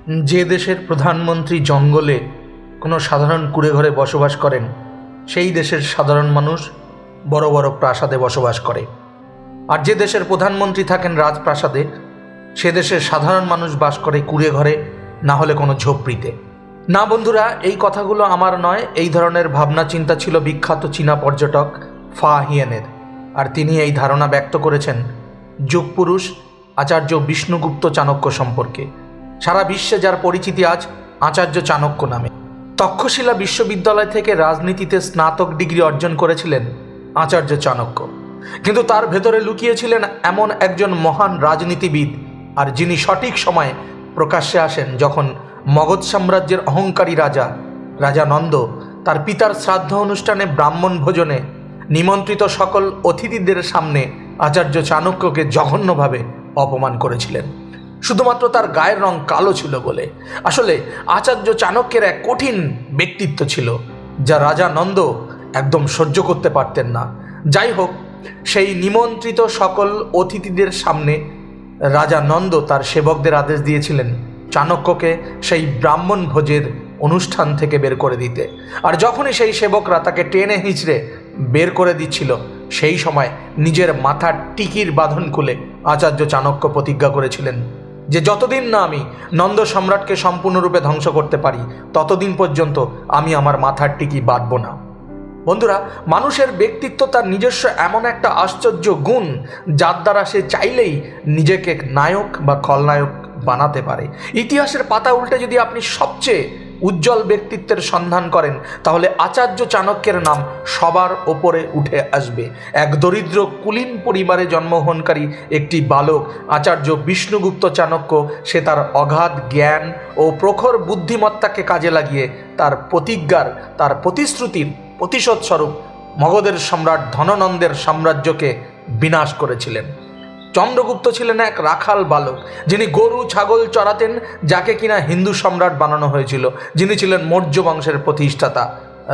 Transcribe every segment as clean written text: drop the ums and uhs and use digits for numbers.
যে দেশের প্রধানমন্ত্রী জঙ্গলে কোনো সাধারণ কুঁড়েঘরে বসবাস করেন, সেই দেশের সাধারণ মানুষ বড় বড় প্রাসাদে বসবাস করে। আর যে দেশের প্রধানমন্ত্রী থাকেন রাজপ্রাসাদে, সে দেশের সাধারণ মানুষ বাস করে কুঁড়েঘরে, না হলে কোনো ঝোপড়িতে। না বন্ধুরা, এই কথাগুলো আমার নয়। এই ধরনের ভাবনা চিন্তা ছিল বিখ্যাত চীনা পর্যটক ফা হিয়েনের। আর তিনি এই ধারণা ব্যক্ত করেছেন যুগপুরুষ আচার্য বিষ্ণুগুপ্ত চাণক্য সম্পর্কে। সারা বিশ্বে যার পরিচিতি আজ আচার্য চাণক্য নামে। তক্ষশিলা বিশ্ববিদ্যালয় থেকে রাজনীতিতে স্নাতক ডিগ্রি অর্জন করেছিলেন আচার্য চাণক্য। কিন্তু তার ভেতরে লুকিয়েছিলেন এমন একজন মহান রাজনীতিবিদ, আর যিনি সঠিক সময়ে প্রকাশ্যে আসেন যখন মগধ সাম্রাজ্যের অহংকারী রাজা নন্দ তার পিতার শ্রাদ্ধ অনুষ্ঠানে ব্রাহ্মণ ভোজনে নিমন্ত্রিত সকল অতিথিদের সামনে আচার্য চাণক্যকে জঘন্যভাবে অপমান করেছিলেন, শুধুমাত্র তার গায়ের রং কালো ছিল বলে। আসলে আচার্য চাণক্যের এক কঠিন ব্যক্তিত্ব ছিল, যা রাজা নন্দ একদম সহ্য করতে পারতেন না। যাই হোক, সেই নিমন্ত্রিত সকল অতিথিদের সামনে রাজা নন্দ তার সেবকদের আদেশ দিয়েছিলেন চাণক্যকে সেই ব্রাহ্মণ ভোজের অনুষ্ঠান থেকে বের করে দিতে। আর যখনই সেই সেবকরা তাকে টেনে হিঁচড়ে বের করে দিচ্ছিল, সেই সময় নিজের মাথার টিকির বাঁধন খুলে আচার্য চাণক্য প্রতিজ্ঞা করেছিলেন যে যতদিন না আমি নন্দ সম্রাটকে সম্পূর্ণরূপে ধ্বংস করতে পারি, ততদিন পর্যন্ত আমি আমার মাথার টিকি বাঁধব না। বন্ধুরা, মানুষের ব্যক্তিত্ব তার নিজস্ব এমন একটা আশ্চর্য গুণ, যার দ্বারা সে চাইলেই নিজেকে নায়ক বা খলনায়ক বানাতে পারে। ইতিহাসের পাতা উল্টে যদি আপনি সবচেয়ে উজ্জ্বল ব্যক্তিত্বের সন্ধান করেন, তাহলে আচার্য চাণক্যের নাম সবার ওপরে উঠে আসবে। এক দরিদ্র কুলীন পরিবারে জন্মগ্রহণকারী একটি বালক আচার্য বিষ্ণুগুপ্ত চাণক্য, সে তার অগাধ জ্ঞান ও প্রখর বুদ্ধিমত্তাকে কাজে লাগিয়ে তার প্রতিজ্ঞার, তার প্রতিশ্রুতির প্রতিশোধ স্বরূপ মগধের সম্রাট ধননন্দের সাম্রাজ্যকে বিনাশ করেছিলেন। চন্দ্রগুপ্ত ছিলেন এক রাখাল বালক, যিনি গরু ছাগল চড়াতেন, যাকে কিনা হিন্দু সম্রাট বানানো হয়েছিল। যিনি ছিলেন মৌর্য বংশের প্রতিষ্ঠাতা।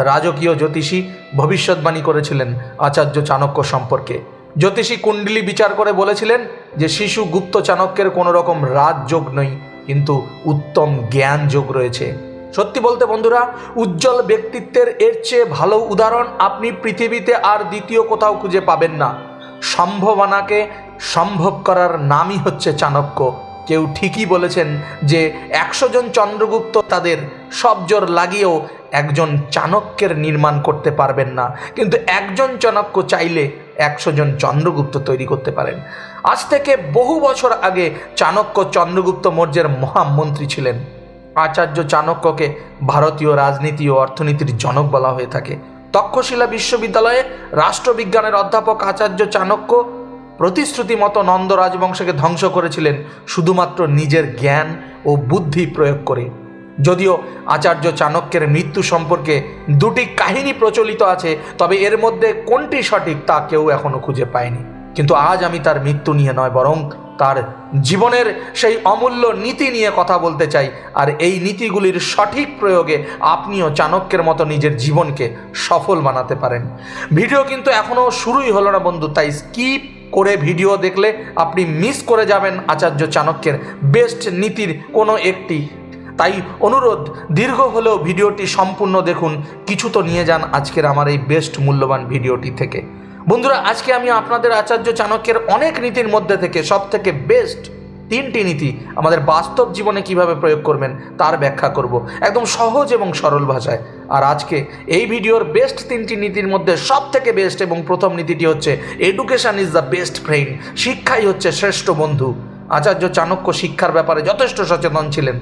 রাজকীয় জ্যোতিষী ভবিষ্যৎবাণী করেছিলেন আচার্য চাণক্য সম্পর্কে। জ্যোতিষী কুণ্ডলী বিচার করে বলেছিলেন যে শিশু গুপ্ত চাণক্যের কোনো রকম রাজযোগ নেই, কিন্তু উত্তম জ্ঞান যোগ রয়েছে। সত্যি বলতে বন্ধুরা, উজ্জ্বল ব্যক্তিত্বের এর চেয়ে ভালো উদাহরণ আপনি পৃথিবীতে আর দ্বিতীয় কোথাও খুঁজে পাবেন না। সম্ভাবনাকে সম্ভব করার নামই হচ্ছে চাণক্য। কেউ ঠিকই বলেছেন যে 100 জন চন্দ্রগুপ্ত তাদের সব জোর লাগিয়েও একজন চাণক্যের নির্মাণ করতে পারবেন না, কিন্তু একজন চাণক্য চাইলে 100 জন চন্দ্রগুপ্ত তৈরি করতে পারেন। আজ থেকে বহু বছর আগে চাণক্য চন্দ্রগুপ্ত মৌর্যের মহামন্ত্রী ছিলেন। আচার্য চাণক্যকে ভারতীয় রাজনীতি ও অর্থনীতির জনক বলা হয়ে থাকে। তক্ষশিলা বিশ্ববিদ্যালয়ে রাষ্ট্রবিজ্ঞানের অধ্যাপক আচার্য চাণক্য প্রতিশ্রুতি মতো নন্দ রাজবংশকে ধ্বংস করেছিলেন শুধুমাত্র নিজের জ্ঞান ও বুদ্ধি প্রয়োগ করে। যদিও আচার্য চাণক্যের মৃত্যু সম্পর্কে দুটি কাহিনী প্রচলিত আছে, তবে এর মধ্যে কোনটি সঠিক তা কেউ এখনো খুঁজে পায়নি। কিন্তু আজ আমি তার মৃত্যু নিয়ে নয়, বরং তার জীবনের সেই অমূল্য নীতি নিয়ে কথা বলতে চাই। আর এই নীতিগুলির সঠিক প্রয়োগে আপনিও চাণক্যের মতো নিজের জীবনকে সফল বানাতে পারেন। ভিডিও কিন্তু এখনও শুরুই হলো না বন্ধু, তাই স্কিপ করে ভিডিও দেখলে আপনি মিস করে যাবেন আচার্য চাণক্যের বেস্ট নীতির কোনো একটি। তাই অনুরোধ, দীর্ঘ হলেও ভিডিওটি সম্পূর্ণ দেখুন, কিছু তো নিয়ে যান আজকের আমার এই বেস্ট মূল্যবান ভিডিওটি থেকে। বন্ধুরা, আজকে আমি আপনাদের আচার্য চাণক্যের অনেক নীতির মধ্যে থেকে সবথেকে বেস্ট 3টি নীতি আমাদের বাস্তব জীবনে কিভাবে প্রয়োগ করবেন তার ব্যাখ্যা করব, একদম সহজ এবং সরল ভাষায়। আর আজকে এই ভিডিওর বেস্ট 3টি নীতির মধ্যে সবথেকে বেস্ট এবং প্রথম নীতিটি হচ্ছে education is the best friend. শিক্ষাই হচ্ছে শ্রেষ্ঠ বন্ধু। আচার্য চাণক্য শিক্ষার ব্যাপারে যথেষ্ট সচেতন ছিলেন।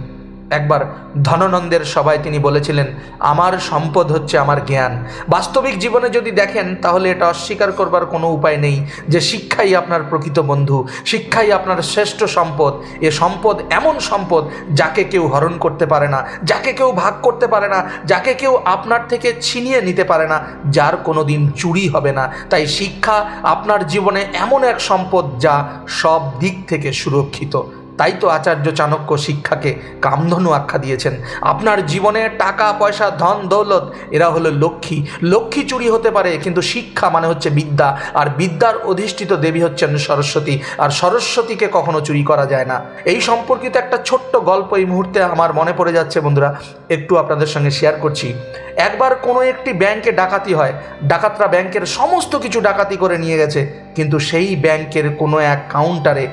একবার ধননন্দের সভায় তিনি বলেছিলেন, আমার সম্পদ হচ্ছে আমার জ্ঞান। বাস্তবিক জীবনে যদি দেখেন, তাহলে এটা অস্বীকার করবার কোনো উপায় নেই যে শিক্ষাই আপনার প্রকৃত বন্ধু, শিক্ষাই আপনার শ্রেষ্ঠ সম্পদ। এ সম্পদ এমন সম্পদ যাকে কেউ হরণ করতে পারে না, যাকে কেউ ভাগ করতে পারে না, যাকে কেউ আপনার থেকে ছিনিয়ে নিতে পারে না, যার কোনো দিন চুরি হবে না। তাই শিক্ষা আপনার জীবনে এমন এক সম্পদ যা সব দিক থেকে সুরক্ষিত। তাই তো আচার্য চাণক্য শিক্ষাকে কামধনু আখ্যা দিয়েছেন। আপনার জীবনে টাকা পয়সা ধন দৌলত এরা হলো লক্ষ্মী। লক্ষ্মী চুরি হতে পারে, কিন্তু শিক্ষা মানে হচ্ছে বিদ্যা, আর বিদ্যার অধিষ্ঠিত দেবী হচ্ছেন সরস্বতী, আর সরস্বতীকে কখনো চুরি করা যায় না। এই সম্পর্কিত একটা ছোট্ট গল্প এই মুহূর্তে আমার মনে পড়ে যাচ্ছে বন্ধুরা, একটু আপনাদের সঙ্গে শেয়ার করছি। একবার কোনো একটি ব্যাংকে ডাকাতি হয়। ডাকাতরা ব্যাংকের সমস্ত কিছু ডাকাতি করে নিয়ে গেছে, কিন্তু সেই ব্যাংকের কোনো এক কাউন্টারে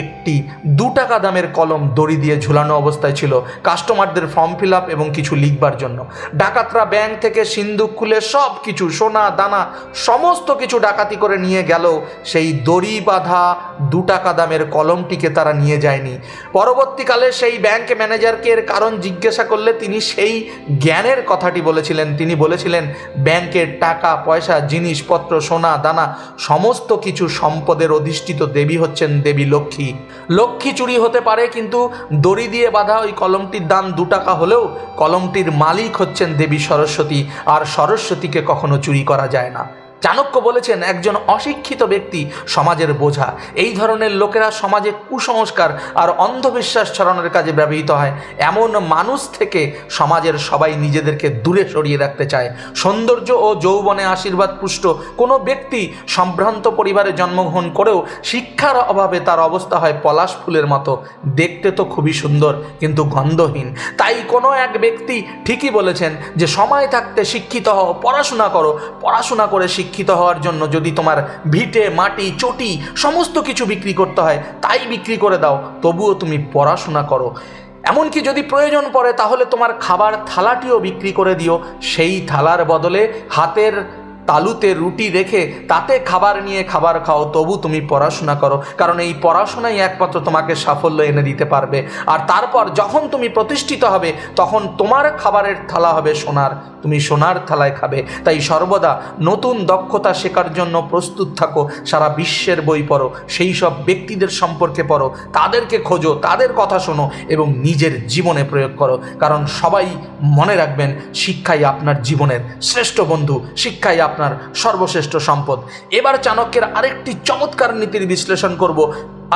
একটি 2 টাকা দামের কলম দড়ি দিয়ে ঝুলানো অবস্থায় ছিল, কাস্টমারদের ফর্ম ফিল আপ এবং কিছু লিখবার জন্য। ডাকাতরা ব্যাংক থেকে সিন্দুক খুলে সব কিছু, সোনা দানা সমস্ত কিছু ডাকাতি করে নিয়ে গেল, সেই দড়ি বাঁধা 2 টাকা দামের কলমটিকে তারা নিয়ে যায়নি। পরবর্তীকালে সেই ব্যাংক ম্যানেজারকে এর কারণ জিজ্ঞাসা করলে তিনি সেই জ্ঞানের কথাটি বলেছিলেন। তিনি বলেছিলেন, ব্যাংকের টাকা পয়সা জিনিসপত্র সোনা দানা সমস্ত কিছু সম্পদের অধিষ্ঠিত দেবী হচ্ছেন দেবী লক্ষ্মী। লক্ষ্মী চুরি হতে পারে, কিন্তু দড়ি দিয়ে বাঁধা ওই কলমটির দাম 2 টাকা হলেও কলমটির মালিক হচ্ছেন দেবী সরস্বতী, আর সরস্বতীকে কখনো চুরি করা যায় না। চাণক্য বলেছেন, একজন অশিক্ষিত ব্যক্তি সমাজের বোঝা। এই ধরনের লোকেরা সমাজে কুসংস্কার আর অন্ধবিশ্বাস ছড়ানোর কাজে ব্যবহৃত হয়। এমন মানুষ থেকে সমাজের সবাই নিজেদেরকে দূরে সরিয়ে রাখতে চায়। সৌন্দর্য ও যৌবনে আশীর্বাদ পুষ্ট কোনো ব্যক্তি সম্ভ্রান্ত পরিবারে জন্মগ্রহণ করেও শিক্ষার অভাবে তার অবস্থা হয় পলাশ ফুলের মতো। দেখতে তো খুবই সুন্দর, কিন্তু গন্ধহীন। তাই কোনো এক ব্যক্তি ঠিকই বলেছেন যে সময় থাকতে শিক্ষিত হও, পড়াশোনা করো। পড়াশোনা করে শিক্ষিত হওয়ার জন্য যদি তোমার ভিটে মাটি চটি সমস্ত কিছু বিক্রি করতে হয়, তাই বিক্রি করে দাও, তবুও তুমি পড়াশোনা করো। এমনকি যদি প্রয়োজন পড়ে তাহলে তোমার খাবার থালাটিও বিক্রি করে দিও। সেই থালার বদলে হাতের তালুতে রুটি রেখে তাতে খাবার নিয়ে খাবার খাও, তবু তুমি পড়াশোনা করো। কারণ এই পড়াশোনাই একমাত্র তোমাকে সাফল্য এনে দিতে পারবে। আর তারপর যখন তুমি প্রতিষ্ঠিত হবে, তখন তোমার খাবারের থালা হবে সোনার, তুমি সোনার থালায় খাবে। তাই সর্বদা নতুন দক্ষতা শেখার জন্য প্রস্তুত থাকো। সারা বিশ্বের বই পড়ো, সেই সব ব্যক্তিদের সম্পর্কে পড়ো, তাদেরকে খোঁজো, তাদের কথা শোনো এবং নিজের জীবনে প্রয়োগ করো। কারণ সবাই মনে রাখবেন, শিক্ষাই আপনার জীবনের শ্রেষ্ঠ বন্ধু, শিক্ষাই আপনার সর্বশ্রেষ্ঠ সম্পদ। এবার চাণক্যের আরেকটি চমৎকার নীতির বিশ্লেষণ করব।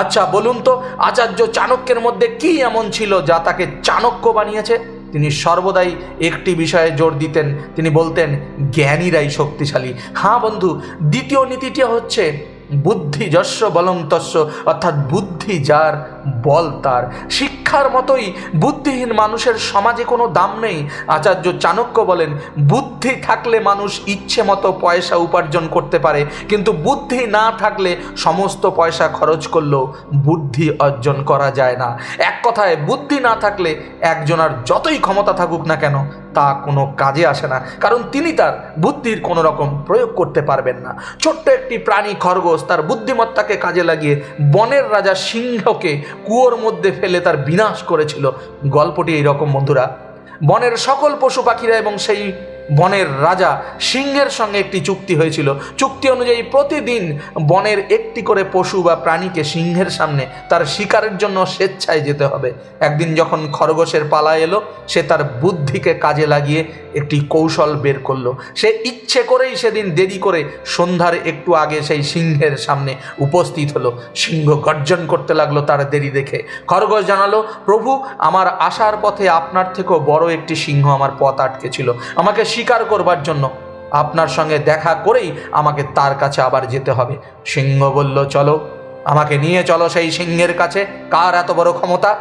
আচ্ছা বলুন তো, আচার্য চাণক্যের মধ্যে কি এমন ছিল যা তাকে চাণক্য বানিয়েছে? তিনি সর্বদাই একটি বিষয়ে জোর দিতেন। তিনি বলতেন, জ্ঞানীরাই শক্তিশালী। হ্যাঁ বন্ধু, দ্বিতীয় নীতিটি হচ্ছে বুদ্ধি যস্য বলং তস্য, অর্থাৎ বুদ্ধি যার বল তার। শিক্ষার মতোই বুদ্ধিহীন মানুষের সমাজে কোনো দাম নেই। আচার্য চাণক্য বলেন, বুদ্ধি থাকলে মানুষ ইচ্ছে মতো পয়সা উপার্জন করতে পারে, কিন্তু বুদ্ধি না থাকলে সমস্ত পয়সা খরচ করলেও বুদ্ধি অর্জন করা যায় না। এক কথায়, বুদ্ধি না থাকলে একজনের যতই ক্ষমতা থাকুক না কেন, তা কোনো কাজে আসে না, কারণ তিনি তার বুদ্ধির কোনো রকম প্রয়োগ করতে পারবেন না। ছোট্ট একটি প্রাণী খরগোশ তার বুদ্ধিমত্তাকে কাজে লাগিয়ে বনের রাজা সিংহকে কুয়োর মধ্যে ফেলে তার বিনাশ করেছিল। গল্পটি এইরকম বন্ধুরা। বনের সকল পশু পাখিরা এবং সেই বনের রাজা সিংহের সঙ্গে একটি চুক্তি হয়েছিল। চুক্তি অনুযায়ী প্রতিদিন বনের একটি করে পশু বা প্রাণীকে সিংহের সামনে তার শিকারের জন্য স্বেচ্ছায় যেতে হবে। একদিন যখন খরগোশের পালা এলো, সে তার বুদ্ধিকে কাজে লাগিয়ে একটি কৌশল বের করলো। সে ইচ্ছে করেই সেদিন দেরি করে সন্ধ্যার একটু আগে সেই সিংহের সামনে উপস্থিত হলো। সিংহ গর্জন করতে লাগলো তার দেরি দেখে। খরগোশ জানালো, প্রভু, আমার আসার পথে আপনার থেকেও বড় একটি সিংহ আমার পথ আটকে ছিল। আমাকে শিকার করবার জন্য আপনার সঙ্গে দেখা করেই আমাকে তার কাছে আবার যেতে হবে। সিংহ বলল, চলো, আমাকে নিয়ে চলো সেই সিংহের কাছে। কার এত বড় ক্ষমতা?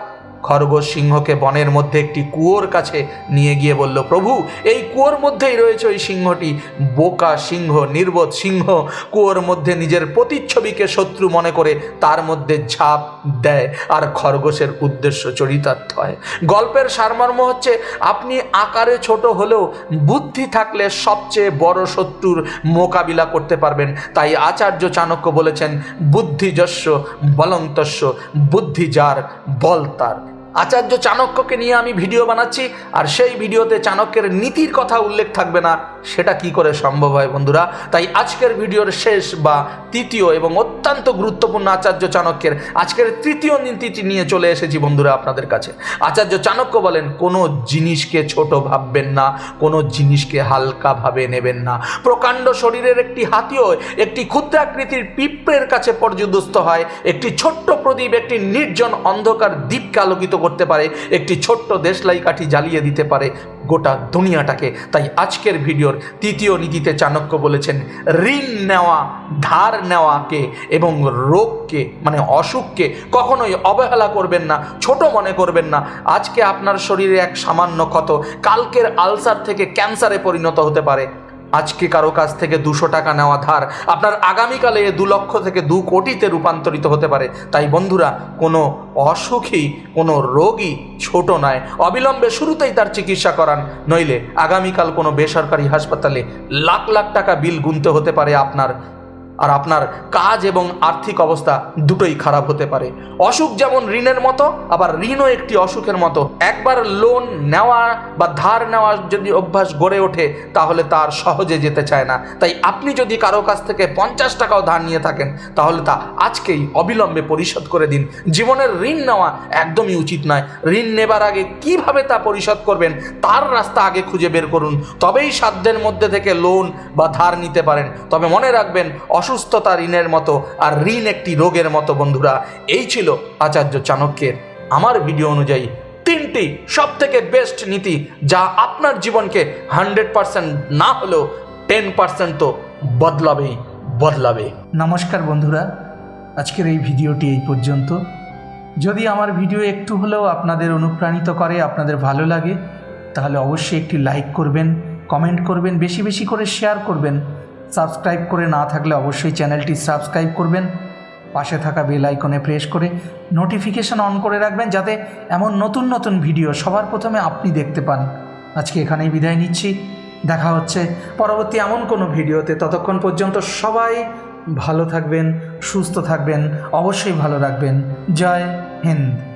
খরগোশ সিংহকে বনের মধ্যে একটি কুয়োর কাছে নিয়ে গিয়ে বলল, প্রভু, এই কুয়োর মধ্যেই রয়েছে ওই সিংহটি। বোকা সিংহ, নির্বোধ সিংহ কুয়োর মধ্যে নিজের প্রতিচ্ছবিকে শত্রু মনে করে তার মধ্যে ঝাঁপ দেয়, আর খরগোশের উদ্দেশ্য চরিতার্থ হয়। গল্পের সারমর্ম হচ্ছে, আপনি আকারে ছোট হলেও বুদ্ধি থাকলে সবচেয়ে বড় শত্রুর মোকাবিলা করতে পারবেন। তাই আচার্য চাণক্য বলেছেন, বুদ্ধি যস্য বলং তস্য, বুদ্ধি যার বল তার। আচার্য চাণক্যকে নিয়ে আমি ভিডিও বানাচ্ছি আর সেই ভিডিওতে চাণক্যের নীতির কথা উল্লেখ থাকবে না, সেটা কি করে সম্ভব হয় বন্ধুরা? তাই আজকের ভিডিওর শেষ বা তৃতীয় এবং অত্যন্ত গুরুত্বপূর্ণ আচার্য চাণক্যের আজকের তৃতীয় নীতিটি নিয়ে চলে এসেছি বন্ধুরা আপনাদের কাছে। আচার্য চাণক্য বলেন, কোনো জিনিসকে ছোট ভাববেন না, কোনো জিনিসকে হালকাভাবে নেবেন না। প্রকাণ্ড শরীরের একটি হাতিও একটি ক্ষুদ্রাকৃতির পিঁপড়ের কাছে পর্যুদস্ত হয়। একটি ছোট্ট প্রদীপ একটি নির্জন অন্ধকার দ্বীপকে আলোকিত করতে পারে, একটি ছোট্ট দেশলাই কাঠি জ্বালিয়ে দিতে পারে গোটা দুনিয়াটাকে। তাই আজকের ভিডিওর তৃতীয় নীতিতে চাণক্য বলেছেন, ঋণ নেওয়া, ধার নেওয়াকে এবং রোগকে মানে অসুখকে কখনোই অবহেলা করবেন না, ছোট মনে করবেন না। আজকে আপনার শরীরে এক সামান্য ক্ষত কালকের আলসার থেকে ক্যান্সারে পরিণত হতে পারে। আজকে কারো কাছ থেকে 200 টাকা নেওয়া ধার আপনার আগামীকালে 2 লক্ষ থেকে 2 কোটিতে রূপান্তরিত হতে পারে। তাই বন্ধুরা, কোনো অসুখী, কোনো রোগী ছোট নয়। অবিলম্বে শুরুতেই তার চিকিৎসা করান, নইলে আগামীকাল কোনো বেসরকারি হাসপাতালে লাখ লাখ টাকা বিল গুনতে হতে পারে আপনার। আর আপনার কাজ এবং আর্থিক অবস্থা দুটোই খারাপ হতে পারে। অসুখ যেমন ঋণের মতো, আবার ঋণও একটি অসুখের মতো। একবার লোন নেওয়া বা ধার নেওয়ার যদি অভ্যাস গড়ে ওঠে তাহলে তার সহজে যেতে চায় না। তাই আপনি যদি কারো কাছ থেকে 50 টাকাও ধার নিয়ে থাকেন তাহলে তা আজকেই অবিলম্বে পরিশোধ করে দিন। জীবনের ঋণ নেওয়া একদমই উচিত নয়। ঋণ নেবার আগে কিভাবে তা পরিশোধ করবেন তার রাস্তা আগে খুঁজে বের করুন, তবেই সাধ্যের মধ্যে থেকে লোন বা ধার নিতে পারেন। তবে মনে রাখবেন, অসুস্থতা ঋণের মতো আর ঋণ একটি রোগের মতো। বন্ধুরা, এই ছিল আচার্য চাণক্যের আমার ভিডিও অনুযায়ী 3টি সবথেকে বেস্ট নীতি, যা আপনার জীবনকে 100% না হলেও 10% তো বদলাবে। নমস্কার বন্ধুরা, আজকের এই ভিডিওটি এই পর্যন্ত। যদি আমার ভিডিও একটু হলেও আপনাদের অনুপ্রাণিত করে, আপনাদের ভালো লাগে, তাহলে অবশ্যই একটি লাইক করবেন, কমেন্ট করবেন, বেশি বেশি করে শেয়ার করবেন। সাবস্ক্রাইব করে না থাকলে অবশ্যই চ্যানেলটি সাবস্ক্রাইব করবেন, পাশে থাকা বেল আইকনে প্রেস করে নোটিফিকেশন অন করে রাখবেন, যাতে এমন নতুন নতুন ভিডিও সবার প্রথমে আপনি দেখতে পান। আজকে এখানেই বিদায় নিচ্ছি, দেখা হচ্ছে পরবর্তী এমন কোনো ভিডিওতে। ততক্ষণ পর্যন্ত সবাই ভালো থাকবেন, সুস্থ থাকবেন, অবশ্যই ভালো রাখবেন। জয় হিন্দ।